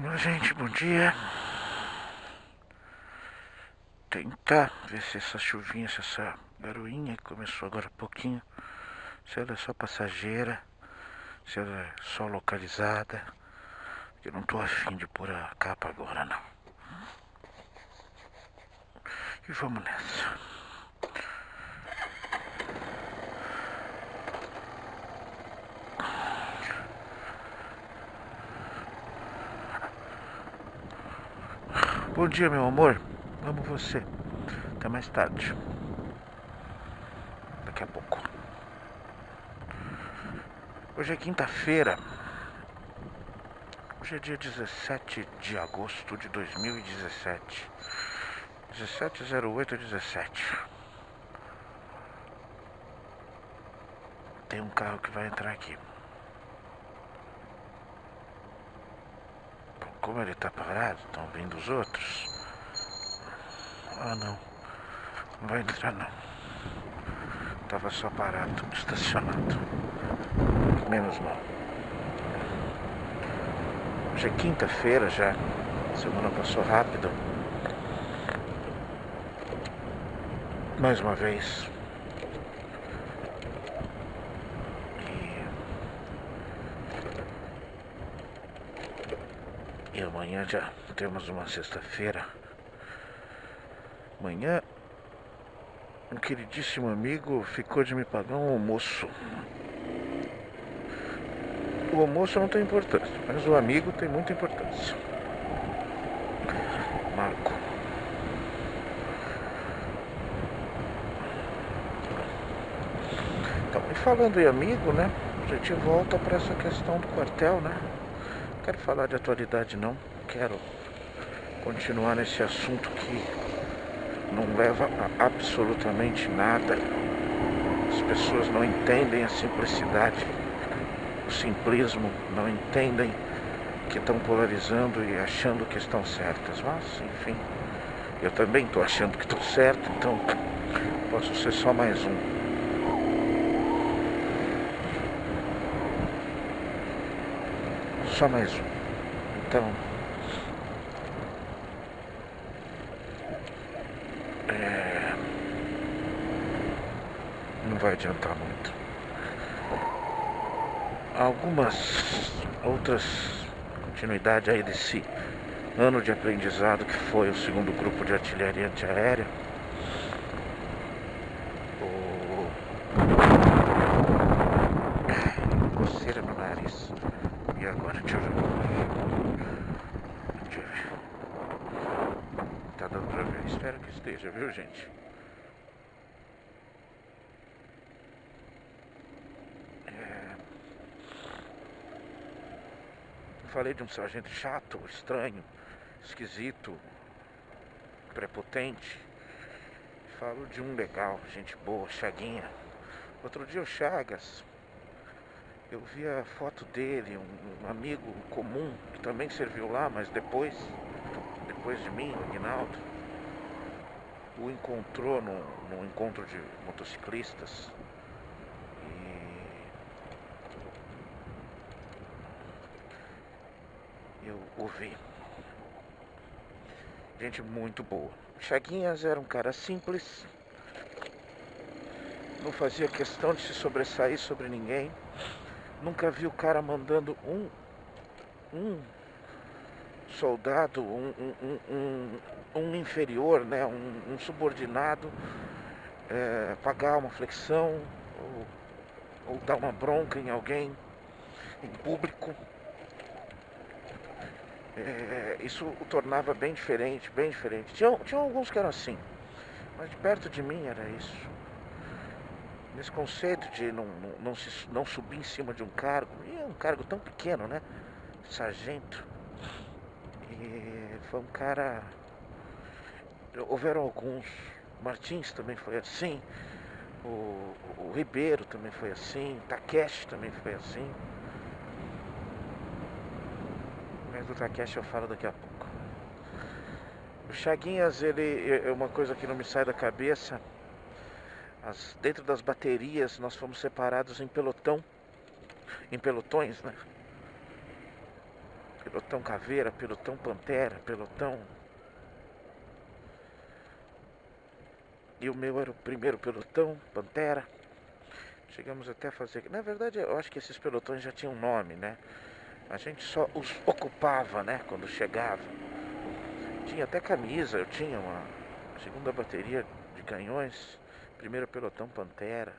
Bom, gente, bom dia. Tentar ver se essa chuvinha, se essa garoinha que começou agora há pouquinho, se ela é só passageira, se ela é só localizada. Eu não tô afim de pôr a capa agora, não. E vamos nessa. Bom dia, meu amor. Amo você. Até mais tarde. Daqui a pouco. Hoje é quinta-feira. Hoje é dia 17 de agosto de 2017. 17:08:17. Tem um carro que vai entrar aqui. Como ele tá parado, estão vindo os outros. Ah, não. Não vai entrar, não. Tava só parado, estacionado. Menos mal. Hoje é quinta-feira já. A semana passou rápido. Mais uma vez. E amanhã já temos uma sexta-feira. Amanhã, um queridíssimo amigo ficou de me pagar um almoço. O almoço não tem importância, mas o amigo tem muita importância. Marco. Então, e falando em amigo, né? A gente volta para essa questão do quartel, né? Não quero falar de atualidade, não. Quero continuar nesse assunto que não leva a absolutamente nada. As pessoas não entendem a simplicidade, o simplismo, não entendem que estão polarizando e achando que estão certas. Mas, enfim, eu também estou achando que estou certo, então posso ser só mais um. Só mais um. Então, não vai adiantar muito. Algumas outras continuidade aí desse ano de aprendizado que foi o segundo grupo de artilharia antiaérea. Coceira no nariz. E agora, deixa eu ver. Tá dando pra ver? Espero que esteja, viu, gente? Falei de um sargento chato, estranho, esquisito, prepotente. Falo de um legal, gente boa, Chaguinha. Outro dia o Chagas, eu vi a foto dele, um amigo comum que também serviu lá, mas depois de mim, o Aguinaldo, o encontrou num encontro de motociclistas. E eu ouvi. Gente muito boa. Chaguinhas era um cara simples, não fazia questão de se sobressair sobre ninguém. Nunca vi o cara mandando um soldado, um inferior, né, um subordinado, pagar uma flexão ou dar uma bronca em alguém em público. Isso o tornava bem diferente, bem diferente. Tinha alguns que eram assim, mas de perto de mim era isso. Nesse conceito de não subir em cima de um cargo, e é um cargo tão pequeno, né? Sargento. E foi um cara. Houveram alguns. Martins também foi assim. O Ribeiro também foi assim. Takeshi também foi assim. Mas do Takeshi eu falo daqui a pouco. O Chaguinhas, ele é uma coisa que não me sai da cabeça. Dentro das baterias nós fomos separados em pelotões, né? pelotão Caveira, pelotão Pantera, pelotão... E o meu era o primeiro pelotão, Pantera. Chegamos até a fazer... Na verdade, eu acho que esses pelotões já tinham nome, né? A gente só os ocupava, né? Quando chegava. Tinha até camisa, eu tinha uma segunda bateria de canhões, primeiro pelotão Pantera.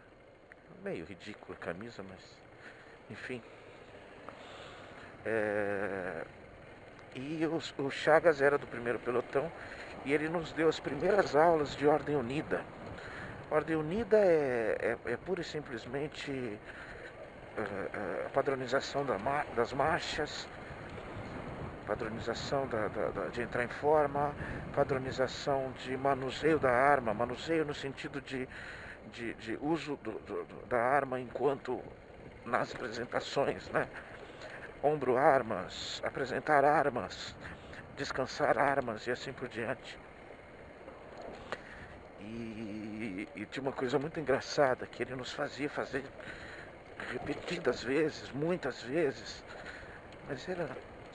Meio ridícula a camisa, mas... Enfim. E o Chagas era do primeiro pelotão e ele nos deu as primeiras aulas de Ordem Unida. Ordem Unida é pura e simplesmente a padronização das marchas, padronização de entrar em forma, padronização de manuseio da arma, manuseio no sentido de uso da arma enquanto nas apresentações, né? Ombro armas, apresentar armas, descansar armas e assim por diante. E tinha uma coisa muito engraçada que ele nos fazia fazer repetidas vezes, muitas vezes. Mas era,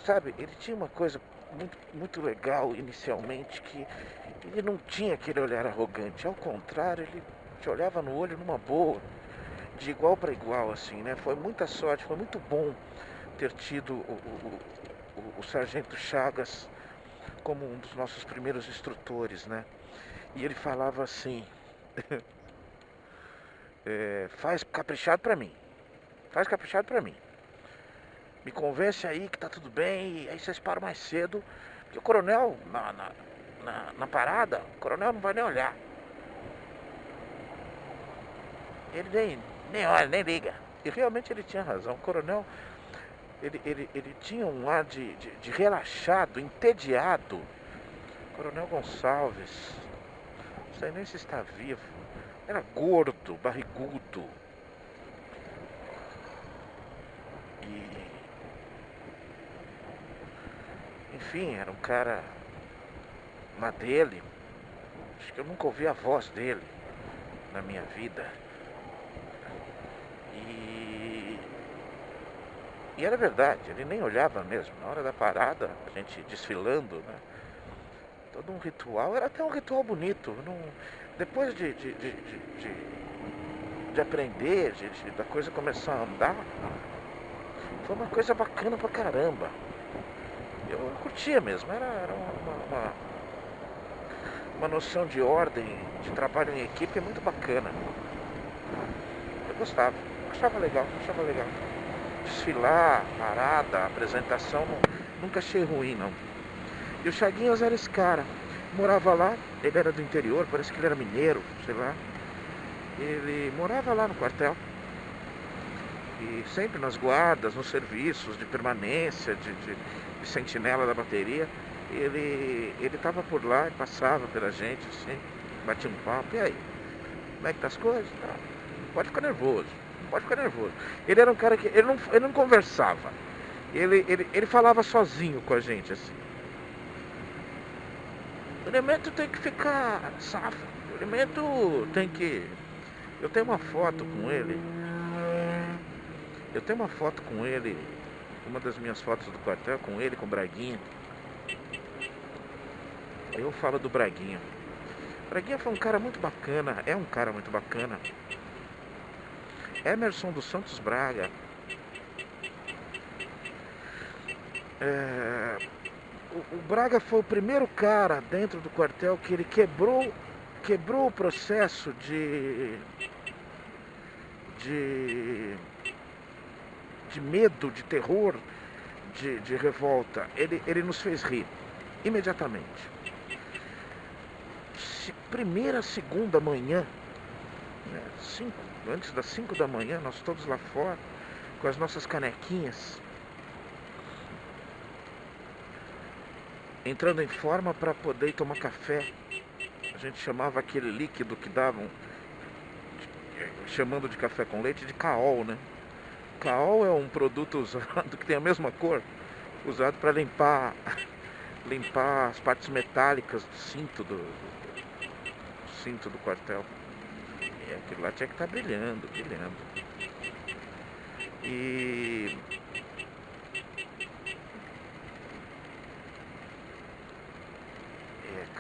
sabe, ele tinha uma coisa muito, muito legal inicialmente, que ele não tinha aquele olhar arrogante. Ao contrário, ele te olhava no olho numa boa, de igual para igual, assim, né? Foi muita sorte, foi muito bom ter tido o Sargento Chagas como um dos nossos primeiros instrutores, né? E ele falava assim, faz caprichado pra mim, faz caprichado pra mim. Me convence aí que tá tudo bem, e aí vocês param mais cedo, porque o coronel, na parada, o coronel não vai nem olhar. Ele nem olha, nem liga. E realmente ele tinha razão, o coronel... Ele tinha um ar de relaxado, entediado. Coronel Gonçalves, não sei nem se está vivo. Era gordo, barrigudo. Enfim, era um cara na dele. Acho que eu nunca ouvi a voz dele na minha vida. E era verdade, ele nem olhava mesmo. Na hora da parada, a gente desfilando, né? Todo um ritual, era até um ritual bonito. Depois de aprender, da coisa começar a andar, foi uma coisa bacana pra caramba. Eu curtia mesmo, era uma noção de ordem, de trabalho em equipe muito bacana. Eu gostava legal. Desfilar, parada, apresentação, nunca achei ruim, não. E o Chaguinhas era esse cara. Morava lá, ele era do interior, parece que ele era mineiro, sei lá. Ele morava lá no quartel. E sempre nas guardas, nos serviços de permanência, de sentinela da bateria. Ele estava por lá e passava pela gente, assim, batia um papo. E aí? Como é que tá as coisas? Tá. Pode ficar nervoso. Ele era um cara que... Ele não conversava. Ele falava sozinho com a gente, assim. O elemento tem que ficar safo. O elemento tem que... Eu tenho uma foto com ele. Uma das minhas fotos do quartel, com ele, com o Braguinha. Eu falo do Braguinha. O Braguinha foi um cara muito bacana. É um cara muito bacana. Emerson dos Santos Braga. O Braga foi o primeiro cara dentro do quartel que ele quebrou o processo de medo, de terror, de revolta. Ele nos fez rir imediatamente. Primeira, segunda manhã, né, antes das 5 da manhã, nós todos lá fora, com as nossas canequinhas, entrando em forma para poder tomar café. A gente chamava aquele líquido que davam, chamando de café com leite, de caol, né? Caol é um produto usado que tem a mesma cor, usado para limpar as partes metálicas do cinto do quartel. E aquilo lá tinha que estar brilhando.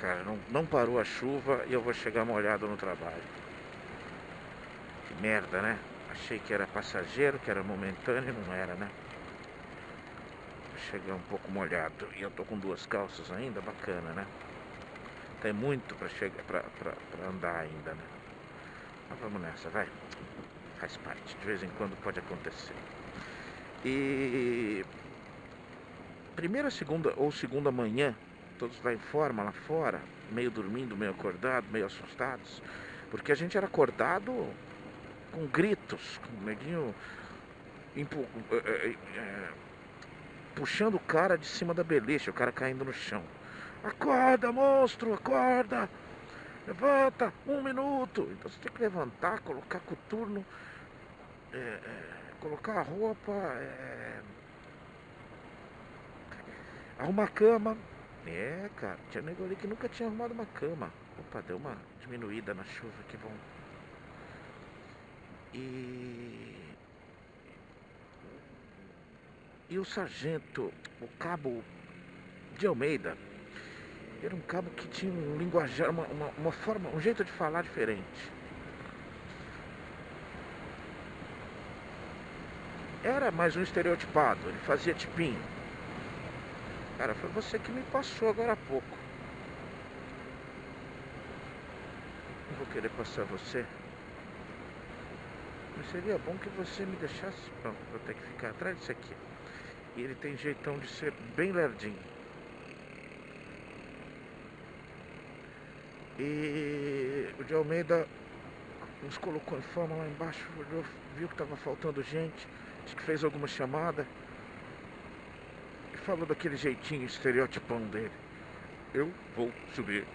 cara, não parou a chuva e eu vou chegar molhado no trabalho. Que merda, né? Achei que era passageiro, que era momentâneo, não era, né? Vou chegar um pouco molhado e eu tô com 2 calças ainda, bacana, né? Tem muito pra chegar, pra andar ainda, né? Mas vamos nessa, vai. Faz parte, de vez em quando pode acontecer. E primeira, segunda ou segunda manhã, todos lá em forma, lá fora, meio dormindo, meio acordado, meio assustados, porque a gente era acordado com gritos, com o neguinho puxando o cara de cima da beliche, o cara caindo no chão. Acorda, monstro, acorda! Levanta, 1 minuto! Então você tem que levantar, colocar coturno, colocar a roupa, arrumar a cama. Cara, tinha nego ali que nunca tinha arrumado uma cama. Opa, deu uma diminuída na chuva, que bom. E o sargento, o cabo de Almeida, era um cabo que tinha um linguajar, uma forma, um jeito de falar diferente. Era mais um estereotipado, ele fazia tipinho. Cara, foi você que me passou agora há pouco. Não vou querer passar você. Mas seria bom que você me deixasse. Pronto, vou ter que ficar atrás disso aqui. E ele tem jeitão de ser bem lerdinho. E o de Almeida nos colocou em forma lá embaixo, olhou, viu que estava faltando gente, acho que fez alguma chamada e falou daquele jeitinho estereotipão dele. Eu vou subir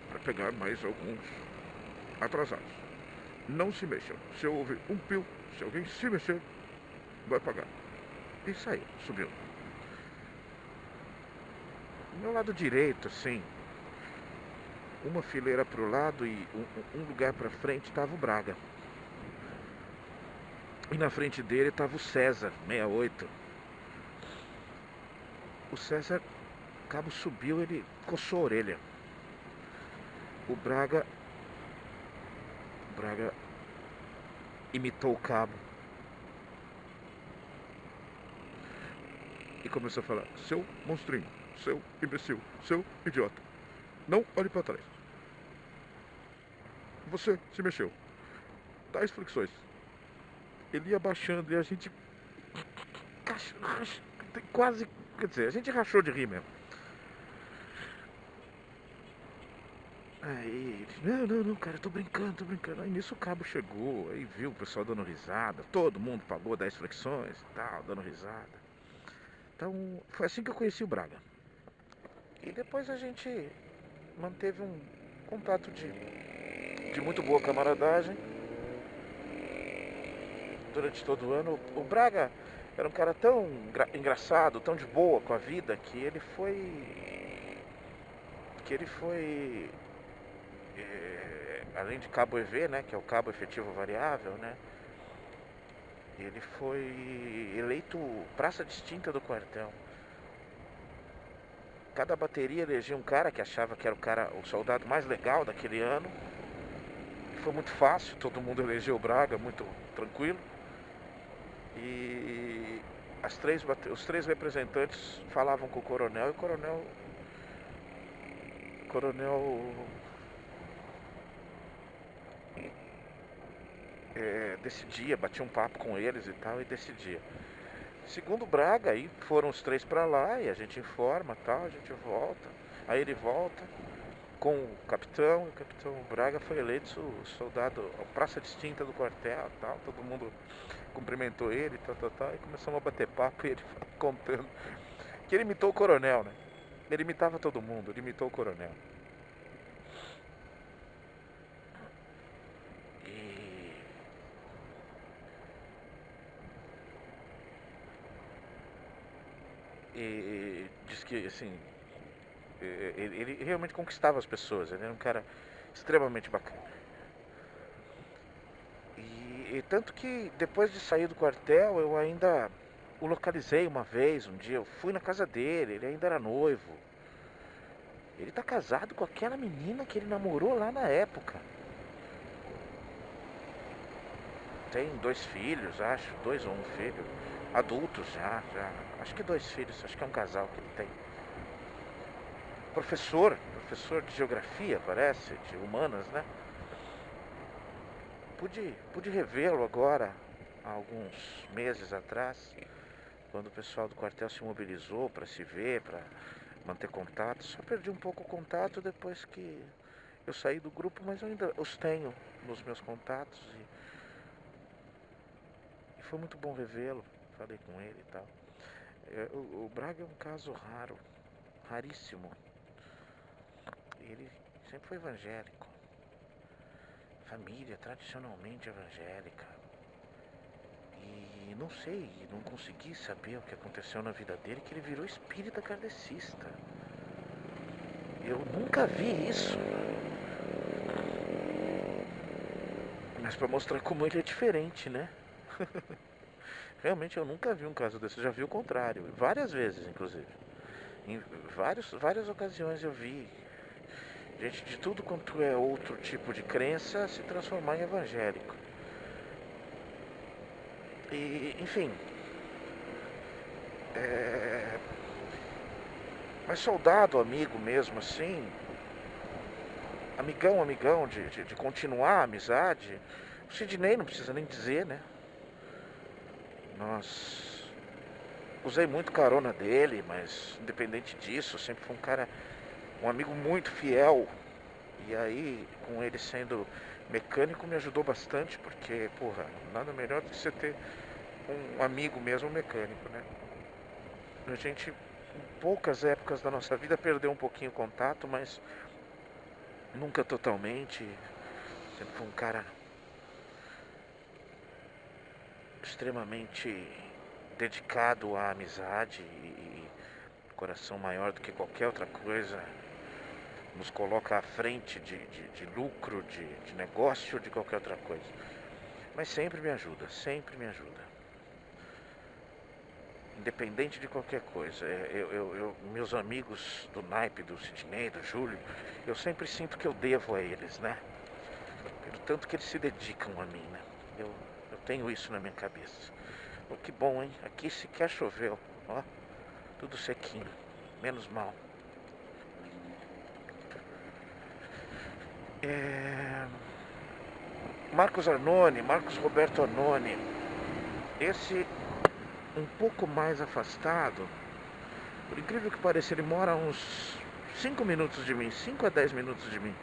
para pegar mais alguns atrasados. Não se mexam. Se eu ouvir um pio, se alguém se mexer, vai pagar. E saiu, subiu. Do meu lado direito, assim, uma fileira pro lado e um lugar pra frente estava o Braga. E na frente dele estava o César, 68. O César, o cabo subiu, ele coçou a orelha. O Braga imitou o cabo. E começou a falar: seu monstrinho, seu imbecil, seu idiota, não olhe para trás. Você se mexeu. Tais flexões. Ele ia baixando e a gente quase, quer dizer, a gente rachou de rir mesmo. Aí, não, cara, eu tô brincando. Aí nisso o cabo chegou, aí viu o pessoal dando risada, todo mundo pagou 10 flexões e tal, dando risada. Então, foi assim que eu conheci o Braga. E depois a gente manteve um contato de muito boa camaradagem durante todo o ano. O Braga era um cara tão engraçado, tão de boa com a vida, que ele foi além de cabo EV, né, que é o cabo efetivo variável, né, ele foi eleito praça distinta do quartel. Cada bateria elegia um cara que achava que era o soldado mais legal daquele ano. Foi muito fácil, todo mundo elegeu o Braga, muito tranquilo. E os 3 representantes falavam com o coronel, e o coronel decidia, batia um papo com eles e tal, e decidia. Segundo o Braga, aí foram os 3 para lá e a gente informa, tal, a gente volta. Aí ele volta com o capitão Braga foi eleito soldado, praça distinta do quartel, tal, todo mundo cumprimentou ele, tal, e começamos a bater papo e ele contando que ele imitou o coronel, né? Ele imitava todo mundo, ele imitou o coronel. E diz que, assim, ele realmente conquistava as pessoas, ele era um cara extremamente bacana. E tanto que depois de sair do quartel, eu ainda o localizei uma vez, um dia, eu fui na casa dele, ele ainda era noivo. Ele tá casado com aquela menina que ele namorou lá na época. Tem 2 filhos, acho, 2 ou 1 filho. Adultos já. Acho que 2 filhos, acho que é um casal que ele tem. Professor de geografia, parece, de humanas, né? Pude revê-lo agora, há alguns meses atrás, quando o pessoal do quartel se mobilizou para se ver, para manter contato. Só perdi um pouco o contato depois que eu saí do grupo, mas eu ainda os tenho nos meus contatos. E foi muito bom revê-lo, falei com ele e tal. O Braga é um caso raro, raríssimo. Ele sempre foi evangélico. Família tradicionalmente evangélica. E não sei, não consegui saber o que aconteceu na vida dele, que ele virou espírita kardecista. Eu nunca vi isso. Mas para mostrar como ele é diferente, né? Realmente eu nunca vi um caso desse, eu já vi o contrário, várias vezes inclusive. Em várias ocasiões eu vi gente de tudo quanto é outro tipo de crença se transformar em evangélico. E, enfim. Mas soldado, amigo mesmo, assim. Amigão de continuar a amizade. O Sidney não precisa nem dizer, né? Nós usei muito carona dele, mas independente disso, sempre foi um amigo muito fiel. E aí, com ele sendo mecânico, me ajudou bastante, porque, porra, nada melhor do que você ter um amigo mesmo mecânico, né? A gente, em poucas épocas da nossa vida, perdeu um pouquinho o contato, mas nunca totalmente. Sempre foi um cara extremamente dedicado à amizade e coração maior do que qualquer outra coisa. Nos coloca à frente de lucro, de negócio, de qualquer outra coisa. Mas sempre me ajuda, sempre me ajuda. Independente de qualquer coisa. Meus amigos do naipe, do Sidney, do Júlio, eu sempre sinto que eu devo a eles, né? Pelo tanto que eles se dedicam a mim, né? Eu tenho isso na minha cabeça. Oh, que bom, hein? Aqui sequer choveu, ó. Tudo sequinho, menos mal. Marcos Roberto Arnone, esse um pouco mais afastado, por incrível que pareça, ele mora a uns 5 minutos de mim, 5 a 10 minutos de mim.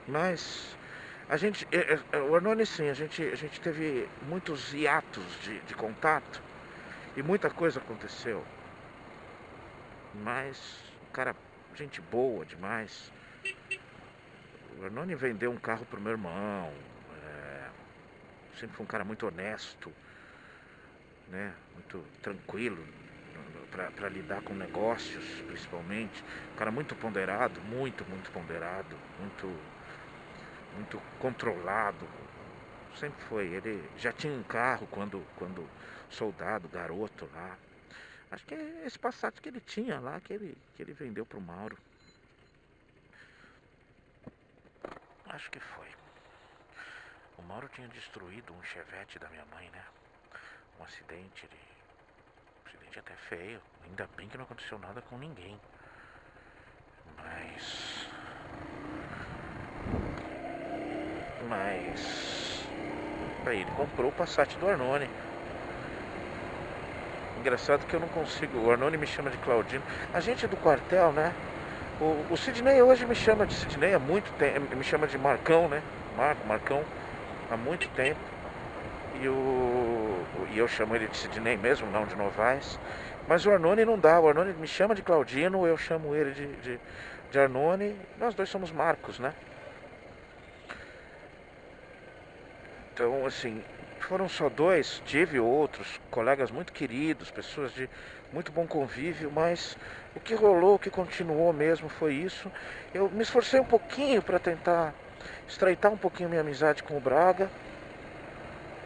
Mas o Arnone, sim, a gente teve muitos hiatos de contato e muita coisa aconteceu. Mas, cara, gente boa demais. O Arnone vendeu um carro pro meu irmão. Sempre foi um cara muito honesto, né? Muito tranquilo para lidar com negócios, principalmente. Um cara muito ponderado, muito ponderado, muito controlado. Sempre foi. Ele já tinha um carro quando soldado, garoto lá. Acho que é esse Passat que ele tinha lá, que ele vendeu pro Mauro. Acho que foi. O Mauro tinha destruído um Chevette da minha mãe, né? Um acidente, um acidente até feio. Ainda bem que não aconteceu nada com ninguém. Aí ele comprou o Passat do Arnone. Engraçado que eu não consigo. O Arnone me chama de Claudino. A gente é do quartel, né? O Sidney hoje me chama de Sidney há muito tempo. Me chama de Marcão, né? Marcão, há muito tempo. E eu chamo ele de Sidney mesmo, não de Novaes. Mas o Arnone não dá. O Arnone me chama de Claudino, eu chamo ele de Arnone. Nós dois somos Marcos, né? Então, assim, foram só 2, tive outros, colegas muito queridos, pessoas de muito bom convívio, mas o que rolou, o que continuou mesmo foi isso. Eu me esforcei um pouquinho para tentar estreitar um pouquinho minha amizade com o Braga.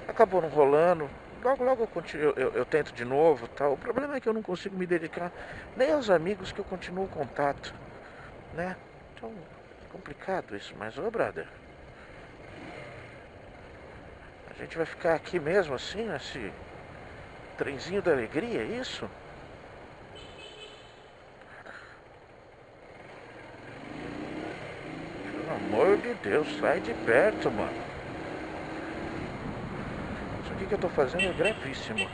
Acabou não rolando, logo logo eu tento de novo, tal. O problema é que eu não consigo me dedicar nem aos amigos que eu continuo o contato, né? Então, é complicado isso, mas ô brother, a gente vai ficar aqui mesmo assim, nesse trenzinho da alegria, é isso? Pelo amor de Deus, sai de perto, mano. Isso aqui que eu tô fazendo é gravíssimo.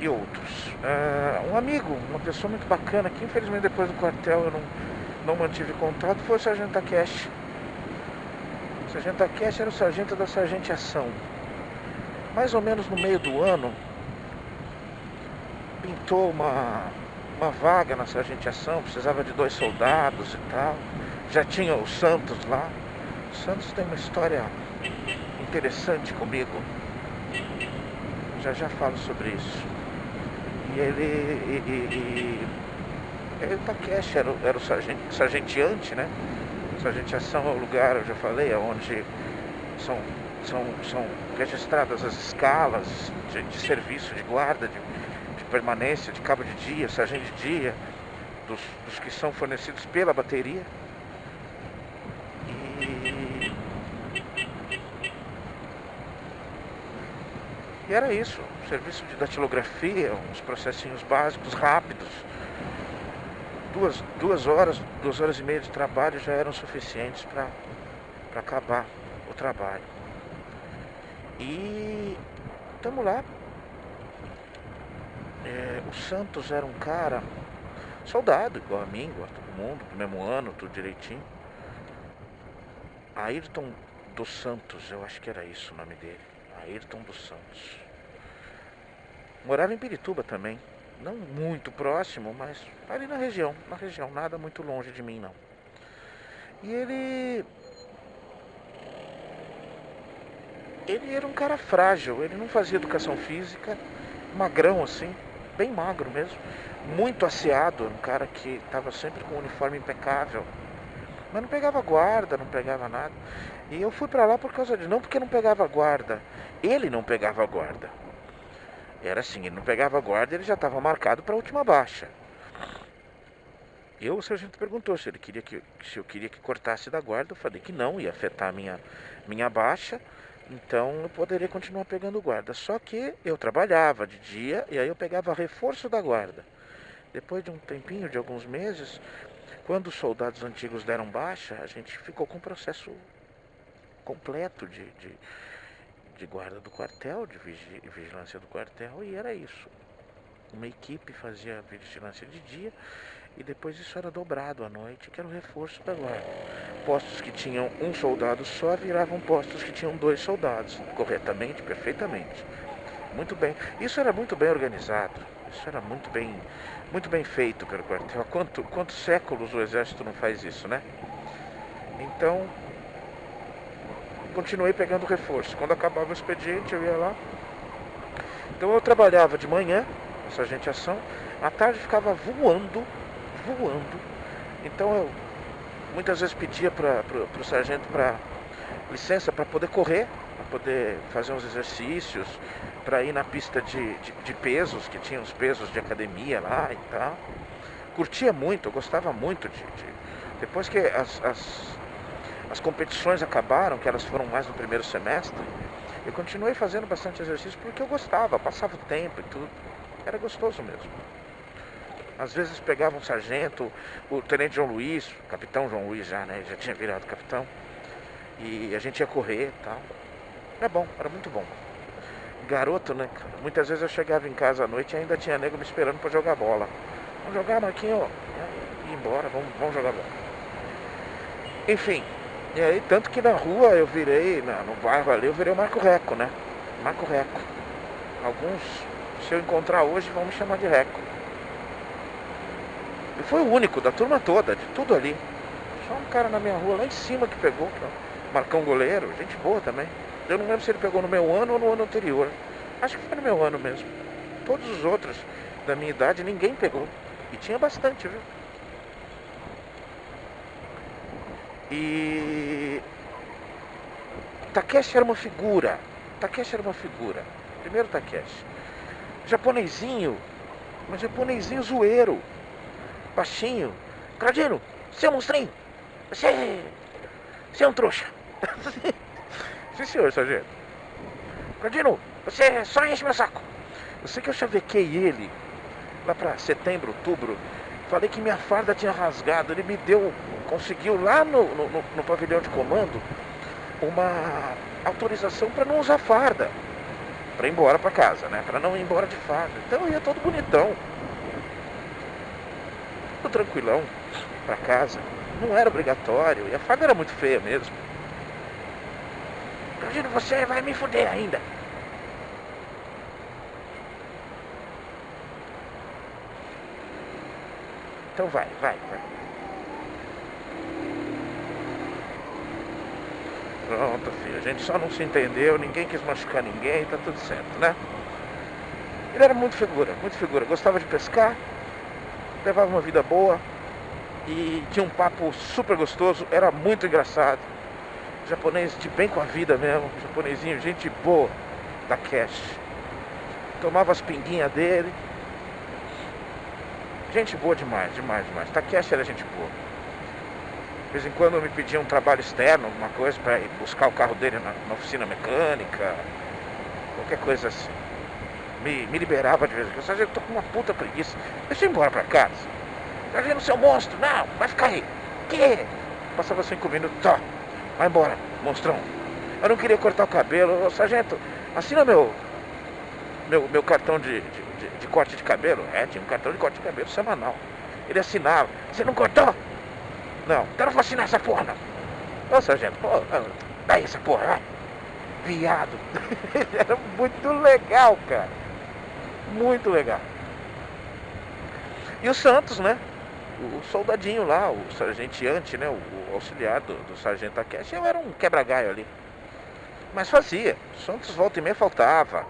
E outros. Um amigo, uma pessoa muito bacana, que infelizmente depois do quartel eu não mantive contato, foi o Sargento Takeshi. O Sargento Takeshi era o sargento da Sargentiação. Mais ou menos no meio do ano, pintou uma vaga na Sargentiação, precisava de 2 soldados e tal. Já tinha o Santos lá. O Santos tem uma história interessante comigo. Já falo sobre isso. E ele o Takeshi era o sargentiante, né? Sargentiação é o lugar, eu já falei, onde são registradas as escalas de serviço, de guarda, de permanência, de cabo de dia, sargento de dia, dos que são fornecidos pela bateria. E era isso, serviço de datilografia, uns processinhos básicos, rápidos. 2 horas, 2 horas e meia de trabalho já eram suficientes para acabar o trabalho. E estamos lá. O Santos era um cara, soldado, igual a mim, igual a todo mundo, do mesmo ano, tudo direitinho. Ayrton dos Santos, eu acho que era isso o nome dele. Ayrton dos Santos. Morava em Pirituba também. Não muito próximo, mas ali na região, nada muito longe de mim não. E ele era um cara frágil, ele não fazia educação física, magrão assim, bem magro mesmo, muito asseado, um cara que estava sempre com o uniforme impecável, mas não pegava guarda, não pegava nada. E eu fui pra lá por causa de, não porque não pegava guarda, ele não pegava guarda. Era assim, ele não pegava guarda, ele já estava marcado para a última baixa. O sargento perguntou se eu queria que cortasse da guarda. Eu falei que não, ia afetar a minha baixa, então eu poderia continuar pegando guarda. Só que eu trabalhava de dia e aí eu pegava reforço da guarda. Depois de um tempinho, de alguns meses, quando os soldados antigos deram baixa, a gente ficou com um processo completo de guarda do quartel, de vigilância do quartel, e era isso. Uma equipe fazia vigilância de dia e depois isso era dobrado à noite, que era o reforço da guarda. Postos que tinham um soldado só viravam postos que tinham 2 soldados, corretamente, perfeitamente. Muito bem. Isso era muito bem organizado, isso era muito bem feito pelo quartel. Há quantos séculos o exército não faz isso, né? Então, continuei pegando reforço. Quando acabava o expediente, eu ia lá. Então eu trabalhava de manhã, na sargentiação, à tarde ficava voando. Então eu muitas vezes pedia para o sargento licença para poder correr, para poder fazer uns exercícios, para ir na pista de pesos, que tinha os pesos de academia lá e tal. Curtia muito, eu gostava muito depois que as competições acabaram, que elas foram mais no primeiro semestre, eu continuei fazendo bastante exercício porque eu gostava, passava o tempo e tudo. Era gostoso mesmo. Às vezes pegava um sargento, o tenente João Luiz, o capitão João Luiz já, né? Já tinha virado capitão. E a gente ia correr e tal. Era bom, era muito bom. Garoto, né, cara? Muitas vezes eu chegava em casa à noite e ainda tinha nego me esperando pra jogar bola. Vamos jogar, Marquinhos? Ir embora, vamos jogar bola. Enfim, e aí, tanto que na rua eu virei, no bairro ali, eu virei o Marco Reco, né? Marco Reco. Alguns, se eu encontrar hoje, vão me chamar de Reco. E foi o único da turma toda, de tudo ali. Só um cara na minha rua lá em cima que pegou, que é o Marcão Goleiro, gente boa também. Eu não lembro se ele pegou no meu ano ou no ano anterior. Acho que foi no meu ano mesmo. Todos os outros da minha idade ninguém pegou. E tinha bastante, viu? E Takeshi era uma figura. Takeshi era uma figura. Primeiro Takeshi. Japonesinho, mas japonesinho zoeiro. Baixinho. Claudino, seu monstrinho, você é um trouxa. Sim, senhor, sargento. Claudino, você só enche meu saco. Eu sei que eu chavequei ele lá pra setembro, outubro. Falei que minha farda tinha rasgado. Ele me deu, conseguiu lá no pavilhão de comando uma autorização para não usar farda. Para ir embora para casa, né? Para não ir embora de farda. Então eu ia todo bonitão. Todo tranquilão para casa. Não era obrigatório. E a farda era muito feia mesmo. Imagina, você vai me fuder ainda. Então vai. Pronto, filho. A gente só não se entendeu, ninguém quis machucar ninguém, tá tudo certo, né? Ele era muito figura. Gostava de pescar, levava uma vida boa e tinha um papo super gostoso, era muito engraçado. Japonês de bem com a vida mesmo, japonesinho, gente boa da Cash. Tomava as pinguinhas dele. Gente boa demais. Takeshi era gente boa. De vez em quando me pedia um trabalho externo, alguma coisa, para ir buscar o carro dele na oficina mecânica, qualquer coisa assim. Me liberava de vez em quando. Sargento, eu tô com uma puta preguiça. Deixa eu ir embora pra casa. Sargento, seu monstro, não, vai ficar aí. Que? Passava 5 minutos, tá, vai embora, monstrão. Eu não queria cortar o cabelo. Ô, sargento, assina meu cartão de corte de cabelo. Tinha um cartão de corte de cabelo semanal. Ele assinava. Você não cortou? Não, então não vou assinar essa porra, não. Ô, sargento, daí essa porra, vai. Viado. Era muito legal, cara. Muito legal. E o Santos, né? O soldadinho lá, o sargenteante, né? O auxiliar do sargento Takeshi. Eu era um quebra-galho ali. Mas fazia. O Santos volta e meia faltava.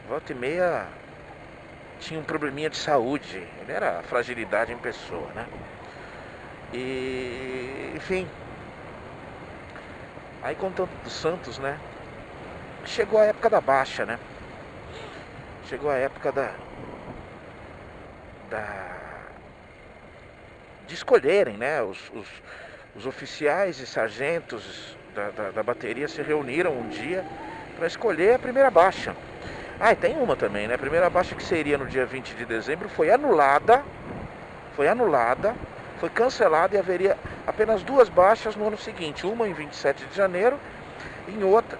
Volta e meia tinha um probleminha de saúde. Ele era fragilidade em pessoa, né? E, enfim. Aí contando do Santos, né? Chegou a época da baixa, né? Chegou a época de escolherem, né? Os oficiais e sargentos da bateria se reuniram um dia para escolher a primeira baixa. E tem uma também, né? A primeira baixa, que seria no dia 20 de dezembro, foi anulada, foi cancelada, e haveria apenas 2 baixas no ano seguinte. Uma em 27 de janeiro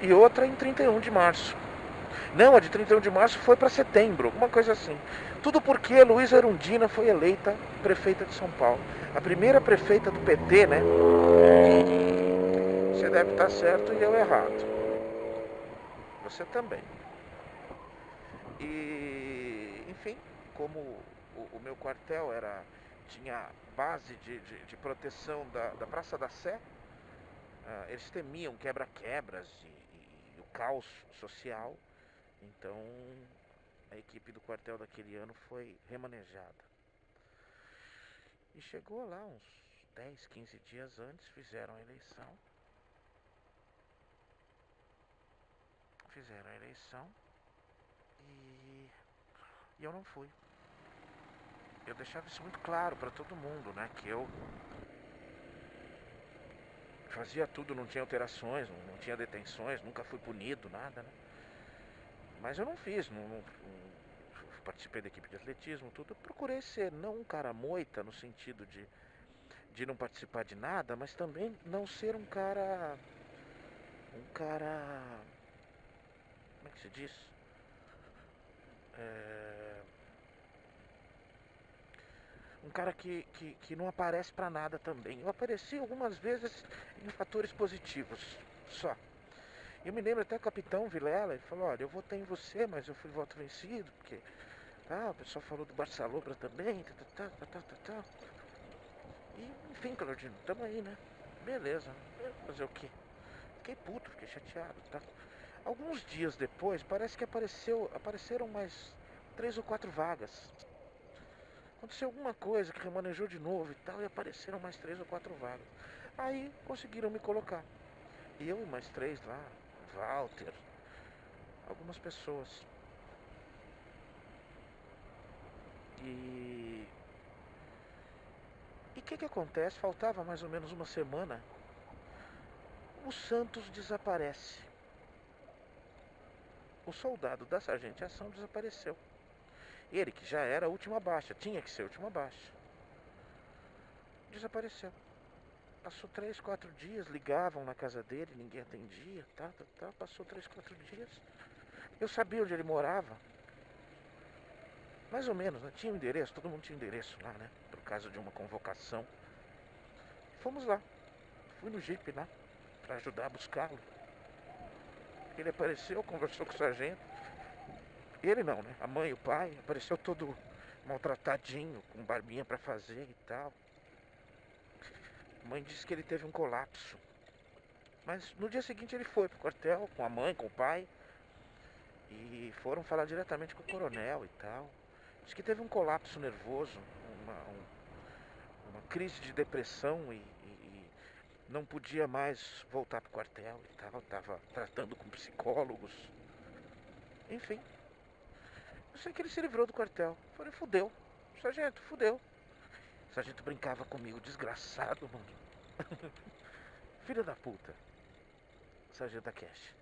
e outra em 31 de março. Não, a de 31 de março foi para setembro, alguma coisa assim. Tudo porque Luísa Erundina foi eleita prefeita de São Paulo. A primeira prefeita do PT, né? Você deve estar certo e eu errado. Você também. E, enfim, como o meu quartel tinha base de proteção da Praça da Sé, eles temiam quebra-quebras e o caos social. Então, a equipe do quartel daquele ano foi remanejada. E chegou lá uns 10, 15 dias antes, fizeram a eleição. E eu não fui. Eu deixava isso muito claro para todo mundo, né? Que eu fazia tudo, não tinha alterações, não tinha detenções, nunca fui punido, nada, né? Mas eu não fiz, não participei da equipe de atletismo, tudo. Eu procurei ser não um cara moita, no sentido de não participar de nada, mas também não ser um cara... Como é que se diz? Um cara que não aparece pra nada também. Eu apareci algumas vezes em fatores positivos, só. Eu me lembro até o capitão Vilela, ele falou: olha, eu votei em você, mas eu fui voto vencido, porque o pessoal falou do Barçalobra também, E, enfim, Claudino, tamo aí, né? Beleza, fazer o quê? Fiquei puto, fiquei chateado, tá? Alguns dias depois, parece que apareceram mais 3 ou 4 vagas. Aconteceu alguma coisa que remanejou de novo e tal, e apareceram mais 3 ou 4 vagas. Aí conseguiram me colocar. E eu e mais 3 lá, Walter, algumas pessoas. E o que acontece? Faltava mais ou menos uma semana. O Santos desaparece. O soldado da sargentiação desapareceu. Ele, que já era a última baixa, tinha que ser a última baixa, desapareceu. Passou 3, 4 dias, ligavam na casa dele, ninguém atendia, tá. Passou 3, 4 dias. Eu sabia onde ele morava. Mais ou menos, né? Tinha um endereço, todo mundo tinha endereço lá, né? Por causa de uma convocação. Fomos lá. Fui no Jeep lá, pra ajudar a buscá-lo. Ele apareceu, conversou com o sargento. Ele não, né? A mãe e o pai. Apareceu todo maltratadinho, com barbinha pra fazer e tal. A mãe disse que ele teve um colapso. Mas no dia seguinte ele foi pro quartel com a mãe, com o pai. E foram falar diretamente com o coronel e tal. Diz que teve um colapso nervoso, uma crise de depressão e não podia mais voltar pro quartel e tal. Tava tratando com psicólogos. Enfim. Eu sei que ele se livrou do quartel. Falei, fudeu. Sargento, fudeu. O sargento brincava comigo, desgraçado, mano. Filha da puta. Sargento Takeshi.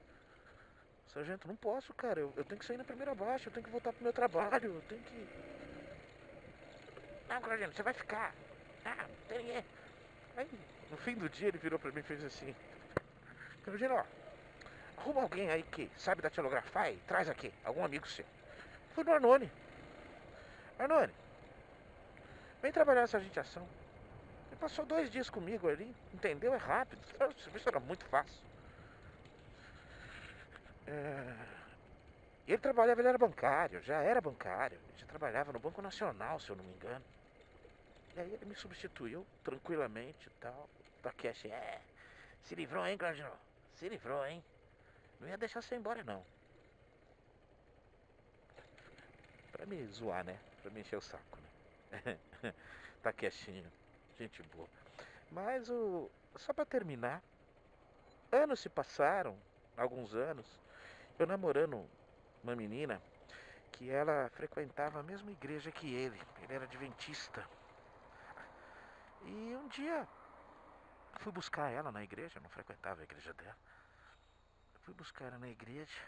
Sargento, não posso, cara. Eu tenho que sair na primeira baixa, eu tenho que voltar pro meu trabalho, eu tenho que. Não, Claudino, você vai ficar. Ah, não tem ninguém. Aí, no fim do dia, ele virou pra mim e fez assim: Claudino, ó, arruma alguém aí que sabe datilografar e traz aqui, algum amigo seu. Fui no Arnone. Arnone, vem trabalhar nessa agitação. Ele passou 2 dias comigo ali, entendeu? É rápido. O serviço era muito fácil. Ele trabalhava, ele era bancário, já era bancário. Ele já trabalhava no Banco Nacional, se eu não me engano. E aí ele me substituiu tranquilamente e tal. Takeshi, se livrou, hein, Claudino? Se livrou, hein? Não ia deixar você ir embora, não. Pra me zoar, né? Pra me encher o saco, né? Takeshinho, gente boa. Mas só pra terminar, anos se passaram, alguns anos, eu namorando uma menina que ela frequentava a mesma igreja que ele. Ele era adventista. E um dia fui buscar ela na igreja, eu não frequentava a igreja dela. Fui buscar ela na igreja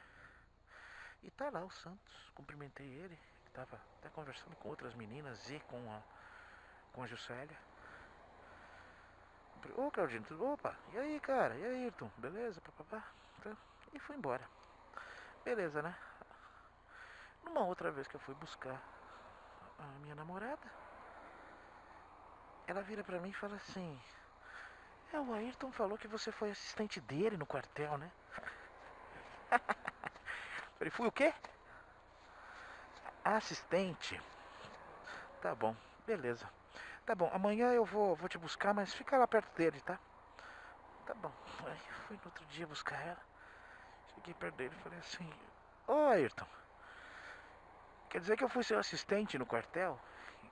e tá lá o Santos. Cumprimentei ele, que tava até conversando com outras meninas e com a Juscelia. Ô Claudinho, opa, e aí cara, e aí Ayrton, beleza, papapá? E fui embora. Beleza, né? Numa outra vez que eu fui buscar a minha namorada, ela vira pra mim e fala assim: o Ayrton falou que você foi assistente dele no quartel, né? Falei, fui o quê? Assistente. Tá bom, beleza. Tá bom, amanhã eu vou te buscar, mas fica lá perto dele, tá? Tá bom. Aí fui no outro dia buscar ela. Cheguei perto dele e falei assim: Ô Ayrton, quer dizer que eu fui seu assistente no quartel?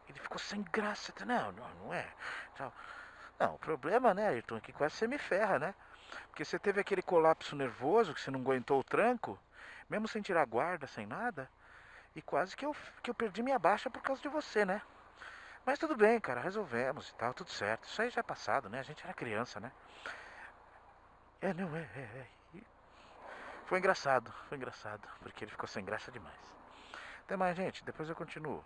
Ele ficou sem graça. Não é. Não, o problema, né, Ayrton, é que quase você me ferra, né? Porque você teve aquele colapso nervoso, que você não aguentou o tranco, mesmo sem tirar guarda, sem nada, e quase que eu perdi minha baixa por causa de você, né? Mas tudo bem, cara, resolvemos e tal, tudo certo. Isso aí já é passado, né? A gente era criança, né? Não, foi engraçado, porque ele ficou sem graça demais. Até mais, gente, depois eu continuo.